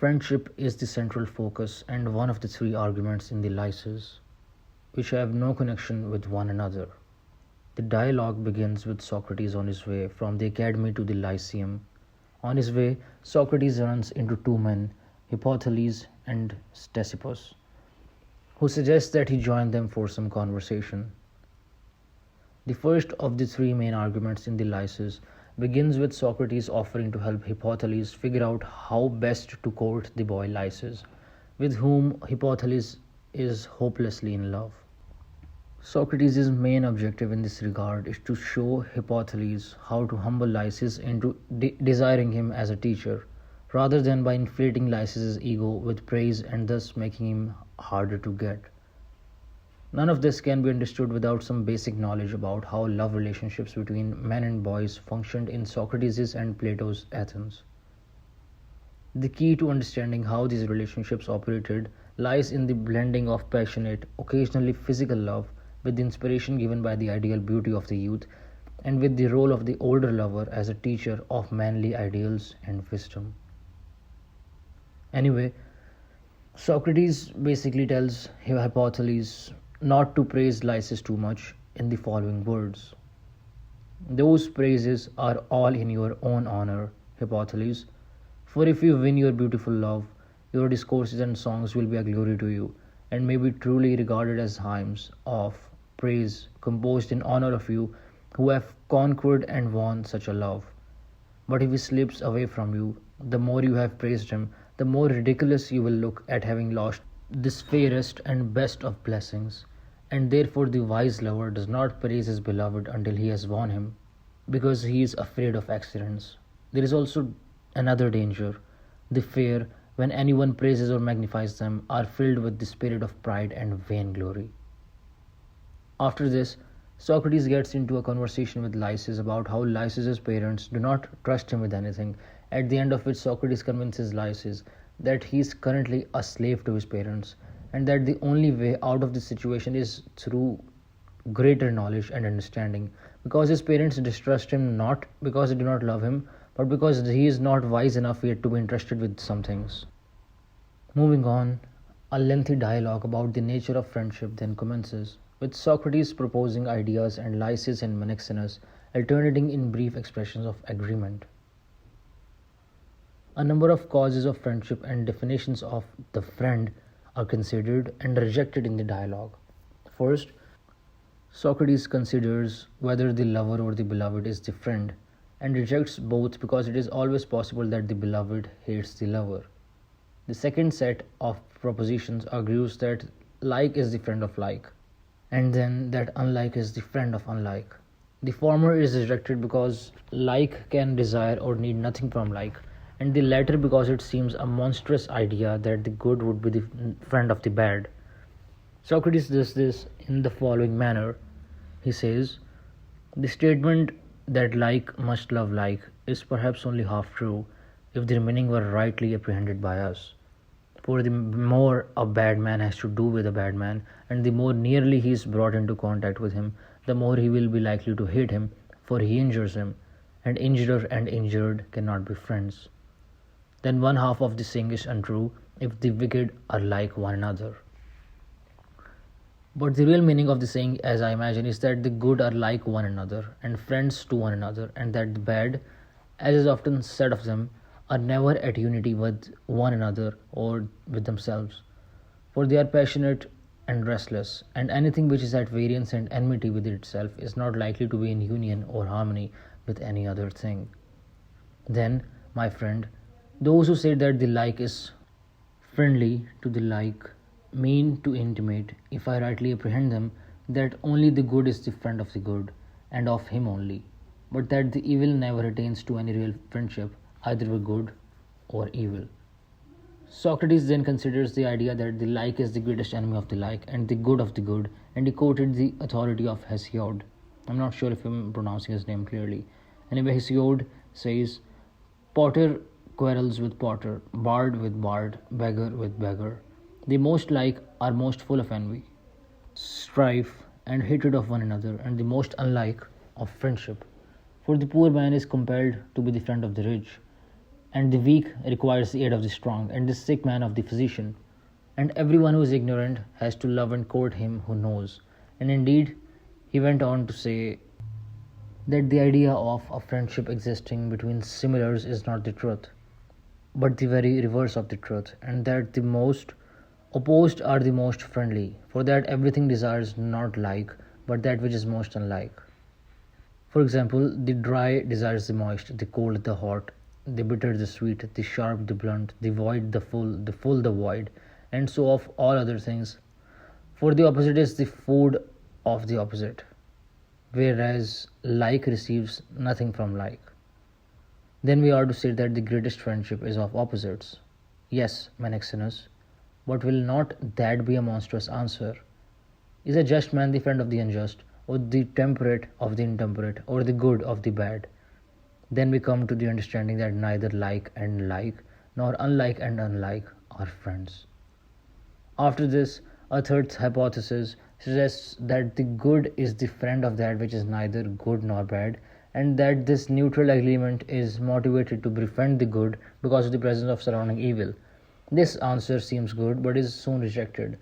Friendship is the central focus and one of the three arguments in the Lysis, which have no connection with one another. The dialogue begins with Socrates on his way from the academy to the Lyceum. On his way, Socrates runs into two men, Hippothales and Ctesippus, who suggests that he join them for some conversation. The first of the three main arguments in the Lysis begins with Socrates offering to help Hippothales figure out how best to court the boy Lysis, with whom Hippothales is hopelessly in love. Socrates' main objective in this regard is to show Hippothales how to humble Lysis into desiring him as a teacher, rather than by inflating Lysis' ego with praise and thus making him harder to get. None of this can be understood without some basic knowledge about how love relationships between men and boys functioned in Socrates' and Plato's Athens. The key to understanding how these relationships operated lies in the blending of passionate, occasionally physical love with the inspiration given by the ideal beauty of the youth, and with the role of the older lover as a teacher of manly ideals and wisdom. Anyway, Socrates basically tells Hippothales not to praise Lysis too much in the following words. Those praises are all in your own honor, Hippothales, for if you win your beautiful love, your discourses and songs will be a glory to you, and may be truly regarded as hymns of praise composed in honor of you who have conquered and won such a love. But if he slips away from you, the more you have praised him, the more ridiculous you will look at having lost this fairest and best of blessings. And therefore the wise lover does not praise his beloved until he has won him, because he is afraid of accidents. There is also another danger. The fair, when anyone praises or magnifies them, are filled with the spirit of pride and vainglory. After this, Socrates gets into a conversation with Lysis about how Lysis' parents do not trust him with anything, at the end of which Socrates convinces Lysis that he is currently a slave to his parents, and that the only way out of this situation is through greater knowledge and understanding, because his parents distrust him not because they do not love him, but because he is not wise enough yet to be entrusted with some things. Moving on, a lengthy dialogue about the nature of friendship then commences, with Socrates proposing ideas and Lysis and Menexenus alternating in brief expressions of agreement. A number of causes of friendship and definitions of the friend are considered and rejected in the dialogue. First, Socrates considers whether the lover or the beloved is the friend, and rejects both because it is always possible that the beloved hates the lover. The second set of propositions argues that like is the friend of like, and then that unlike is the friend of unlike. The former is rejected because like can desire or need nothing from like, and the latter because it seems a monstrous idea that the good would be the friend of the bad. Socrates does this in the following manner. He says, the statement that like must love like is perhaps only half true if the remaining were rightly apprehended by us. For the more a bad man has to do with a bad man, and the more nearly he is brought into contact with him, the more he will be likely to hate him, for he injures him, and injurer and injured cannot be friends. Then one half of the saying is untrue if the wicked are like one another. But the real meaning of the saying, as I imagine, is that the good are like one another and friends to one another, and that the bad, as is often said of them, are never at unity with one another or with themselves. For they are passionate and restless, and anything which is at variance and enmity with itself is not likely to be in union or harmony with any other thing. Then, my friend, those who say that the like is friendly to the like mean to intimate, if I rightly apprehend them, that only the good is the friend of the good, and of him only, but that the evil never attains to any real friendship, either with good or evil. Socrates then considers the idea that the like is the greatest enemy of the like, and the good of the good, and he quoted the authority of Hesiod. I'm not sure if I'm pronouncing his name clearly. Anyway, Hesiod says, Potter quarrels with potter, bard with bard, beggar with beggar. The most like are most full of envy, strife, and hatred of one another, and the most unlike of friendship. For the poor man is compelled to be the friend of the rich, and the weak requires the aid of the strong, and the sick man of the physician. And everyone who is ignorant has to love and court him who knows. And indeed, he went on to say that the idea of a friendship existing between similars is not the truth, but the very reverse of the truth, and that the most opposed are the most friendly, for that everything desires not like, but that which is most unlike. For example, the dry desires the moist, the cold the hot, the bitter the sweet, the sharp the blunt, the void the full the void, and so of all other things. For the opposite is the food of the opposite, whereas like receives nothing from like. Then we are to say that the greatest friendship is of opposites. Yes, Menexenus, but will not that be a monstrous answer? Is a just man the friend of the unjust, or the temperate of the intemperate, or the good of the bad? Then we come to the understanding that neither like and like, nor unlike and unlike are friends. After this, a third hypothesis suggests that the good is the friend of that which is neither good nor bad, and that this neutral agreement is motivated to befriend the good because of the presence of surrounding evil. This answer seems good but is soon rejected.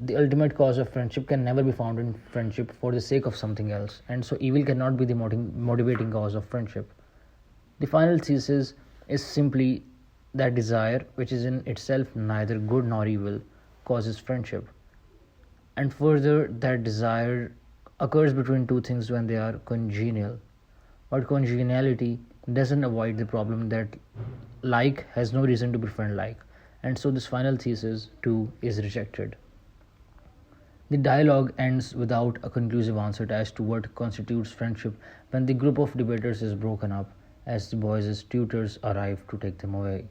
The ultimate cause of friendship can never be found in friendship for the sake of something else, and so evil cannot be the motivating cause of friendship. The final thesis is simply that desire, which is in itself neither good nor evil, causes friendship. And further, that desire occurs between two things when they are congenial. But congeniality doesn't avoid the problem that like has no reason to befriend like, and so this final thesis too is rejected. The dialogue ends without a conclusive answer as to what constitutes friendship when the group of debaters is broken up, as the boys' tutors arrive to take them away.